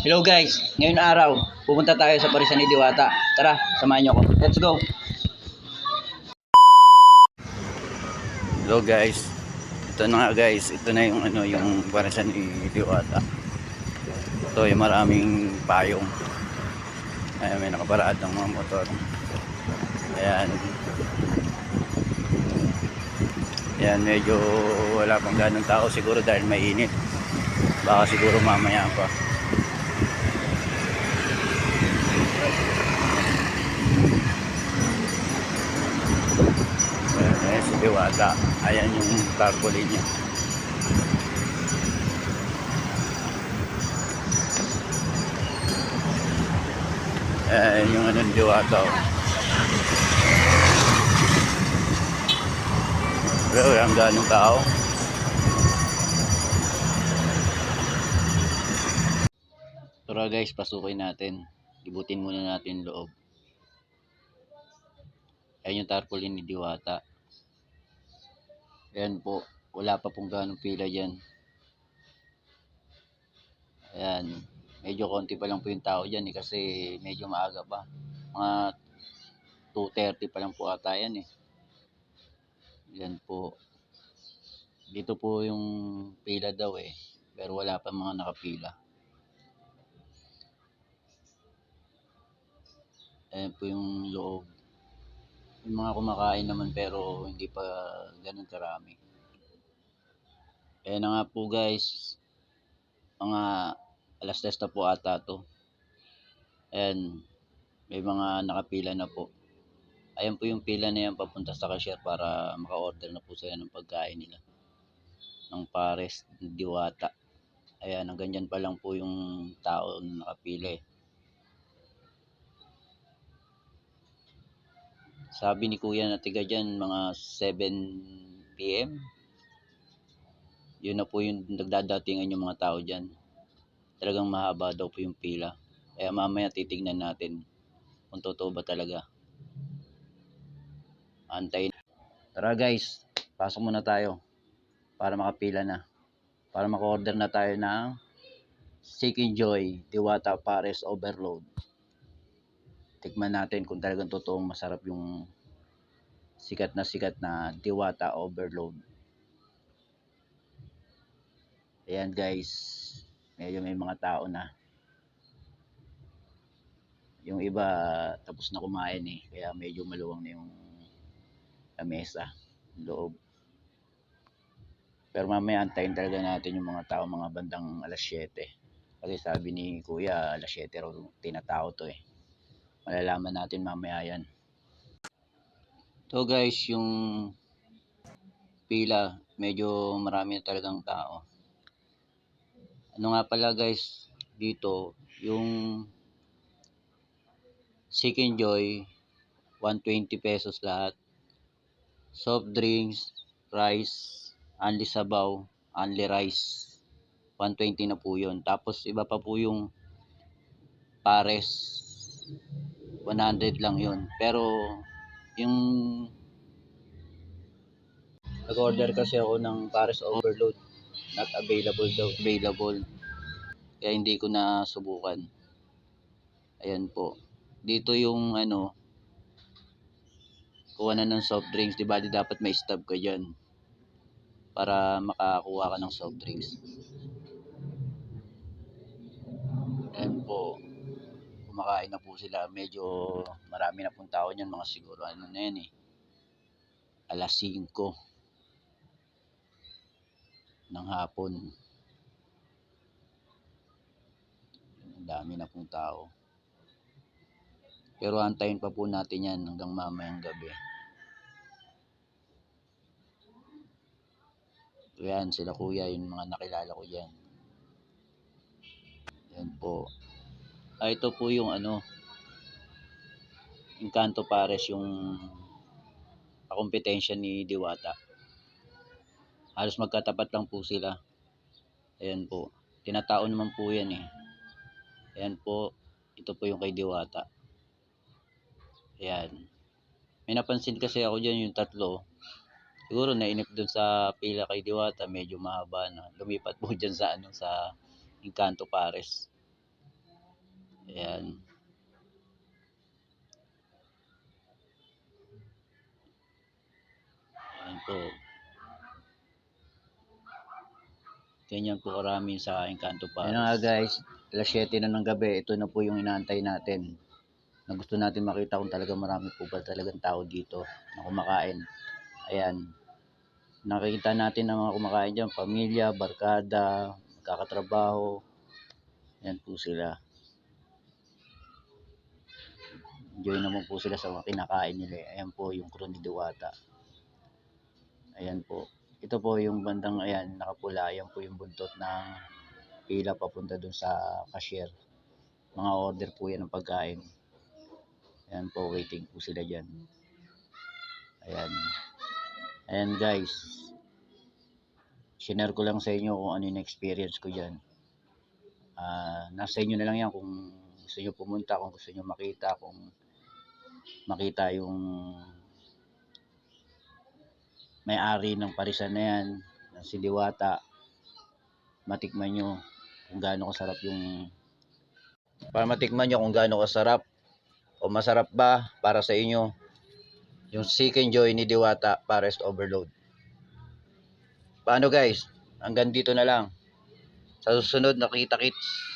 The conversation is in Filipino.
Hello guys, ngayon araw, pupunta tayo sa Parisan ni Diwata. Tara, samahan niyo ako. Let's go! Hello guys, ito na nga guys, ito na yung yung Parisan ni Diwata. Ito yung maraming payong. Ayan, may nakaparaan ng mga motor. Ayan. Ayan, medyo wala pang ganong tao siguro dahil mainit. Baka siguro mamaya pa. Ayan, si Diwata. Ayan yung tarpaulin niya. Ayan yung Diwata. Pero walang ganong tao. Tara guys, pasukin natin. Ibutin muna natin loob. Ayan yung tarpaulin ni Diwata. Ayan po, wala pa pong ganong pila dyan. Ayan, medyo konti pa lang po yung tao dyan kasi medyo maaga pa. Mga 2:30 pa lang po ata yan eh. Ayan po. Dito po yung pila daw eh. Pero wala pa mga nakapila. Ayan po yung loob. Yung mga kumakain naman pero hindi pa ganun karami. Ayan na nga po guys. Mga alas 10 na po ata to. Ayan. May mga nakapila na po. Ayan po yung pila na yan papunta sa cashier para maka-order na po sila ng pagkain nila. Ng pares, Diwata. Ayan, hanggang dyan pa lang po yung tao na nakapila eh. Sabi ni kuya na tiga dyan, mga 7 PM. Yun na po yung nagdadatingan yung mga tao dyan. Talagang mahaba daw po yung pila. Kaya mamaya titignan natin kung totoo ba talaga. Antayin. Tara guys, pasok muna tayo para makapila na. Para maka-order na tayo ng Chicken Joy Diwata Pares Overload. Tikman natin kung talagang totoong masarap yung sikat na Diwata Overload. Ayan guys, medyo may mga tao na. Yung iba tapos na kumain eh, kaya medyo maluwang na yung lamesa, loob. Pero mamaya antayin talaga natin yung mga tao mga bandang alas 7. Kasi sabi ni kuya alas 7 raw tinatao to eh. Malalaman natin mamaya yan. So guys, yung pila, medyo marami na talagang tao. Ano nga pala guys, dito, yung Chicken Joy, 120 pesos lahat. Soft drinks, rice, only sabaw, only rice. 120 na po yun. Tapos iba pa po yung pares. 100 lang yun. Pero yung nag-order kasi ako ng pares overload. Not available daw. Available. Kaya hindi ko na subukan. Ayan po. Dito yung kuha na ng soft drinks. Di ba dapat may stub ka dyan para makakuha ka ng soft drinks. Ayan po. Kumakain na po sila. Medyo marami na pong tao niyan. Mga siguro na yan eh. Alas 5 ng hapon. Ang dami na pong tao. Pero antayin pa po natin yan hanggang mamayang gabi. Yan sila kuya, yung mga nakilala ko dyan. Yan po. Ito po yung Encanto Pares, yung kakompetensya ni Diwata. Halos magkatapat lang po sila. Ayan po. Tinatao naman po yan eh. Ayan po. Ito po yung kay Diwata. Ayan. May napansin kasi ako dyan yung tatlo. Siguro nainip dun sa pila kay Diwata. Medyo mahaba na. Lumipat po dyan sa sa Encanto Pares. Ayan. Ayan po. Ganyan po karami sa Encanto Paris. Ayan na nga guys, alas 7 na ng gabi. Ito na po yung inaantay natin. Na gusto natin makita kung talaga marami po ba talagang tao dito na kumakain. Ayan. Nakikita natin ang mga kumakain dyan. Pamilya, barkada, magkakatrabaho. Ayan po sila. Enjoy naman po sila sa mga kinakain nila. Ayan po yung crew ni Diwata. Ayan po. Ito po yung bandang ayan, nakapula. Ayan po yung buntot ng pila papunta dun sa cashier. Mga order po yan ng pagkain. Ayan po, waiting po sila dyan. Ayan. Ayan guys. Share ko lang sa inyo kung ano yung experience ko dyan. Nasa inyo na lang yan kung gusto nyo pumunta, kung gusto nyo makita, kung makita yung may-ari ng parisan na yan, si Diwata, matikman nyo kung gaano kasarap yung para matikman nyo kung gaano kasarap o masarap ba para sa inyo yung Chicken Joy ni Diwata Forest Overload. Paano guys? Hanggang dito na lang. Sa susunod, nakita kits.